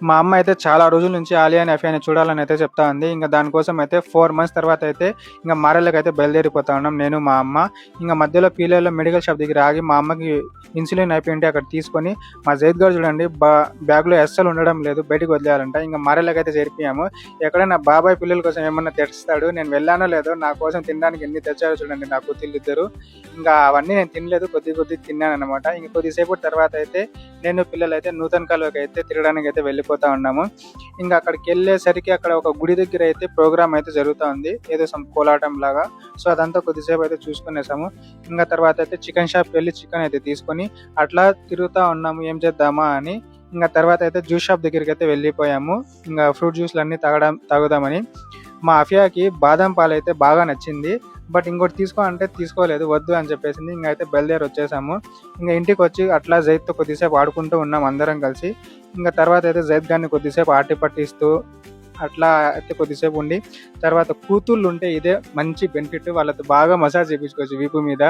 మా అమ్మ అయితే చాలా రోజుల నుంచి 'ఆలియా అండ్ ఎఫ్ఐని' చూడాలని అయితే చెప్తా ఉంది. ఇంక దానికోసం అయితే 4 మంత్స్ తర్వాత అయితే ఇంక మారేళ్ళకైతే బయలుదేరిపోతా ఉన్నాం నేను, మా అమ్మ. ఇంక మధ్యలో పీలేరులో మెడికల్ షాప్ దగ్గర ఆగి మా అమ్మకి ఇన్సులిన్ అయిపోయింటే అక్కడ తీసుకొని మా జైద్ గారు చూడండి బ్యాగ్‌లో అస్సలు ఉండడం లేదు. బయటికి వదిలేయాలంట. ఇంక మారేళ్ళకైతే చేరిపోయాము. ఎక్కడైనా బాబాయ్ పిల్లల కోసం ఏమన్నా తెస్తాడు. నేను వెళ్ళానో లేదో నా కోసం తినడానికి ఎన్ని తెచ్చారో చూడండి నా కూతుళ్ళిద్దరు. ఇంకా అవన్నీ నేను తినలేదు. కొద్ది తిన్నాననమాట. ఇంక కొద్దిసేపటి తర్వాత అయితే నేను పిల్లలైతే నూతన్ కాలువకి అయితే తిరగడానికి అయితే వెళ్ళిపోతా ఉన్నాము. ఇంకా అక్కడికి వెళ్ళేసరికి అక్కడ ఒక గుడి దగ్గర అయితే ప్రోగ్రామ్ అయితే జరుగుతూ ఉంది. ఏదో కోలాటం లాగా. సో అదంతా కొద్దిసేపు అయితే చూసుకునేసాము. ఇంకా తర్వాత అయితే చికెన్ షాప్కి వెళ్ళి చికెన్ అయితే తీసుకొని అట్లా తిరుగుతూ ఉన్నాము ఏం చేద్దామా అని. ఇంకా తర్వాత అయితే జ్యూస్ షాప్ దగ్గరికి అయితే వెళ్ళిపోయాము. ఇంకా ఫ్రూట్ జ్యూస్లు అన్నీ తాగుదామని. మా అఫియాకి బాదం పాలు అయితే బాగా నచ్చింది. బట్ ఇంకోటి తీసుకో అంటే తీసుకోలేదు, వద్దు అని చెప్పేసింది. ఇంకా అయితే బయలుదేరి వచ్చేసాము. ఇంకా ఇంటికి వచ్చి అట్లా జైద్తో కొద్దిసేపు ఆడుకుంటూ ఉన్నాం అందరం కలిసి. ఇంకా తర్వాత అయితే జైద్ గారిని కొద్దిసేపు ఆటి పట్టిస్తూ అట్లా అయితే కొద్దిసేపు ఉండి తర్వాత కూతుళ్ళు ఉంటే ఇదే మంచి బెనిఫిట్. వాళ్ళతో బాగా మసాజ్ చేయించుకోవచ్చు వీపు మీద.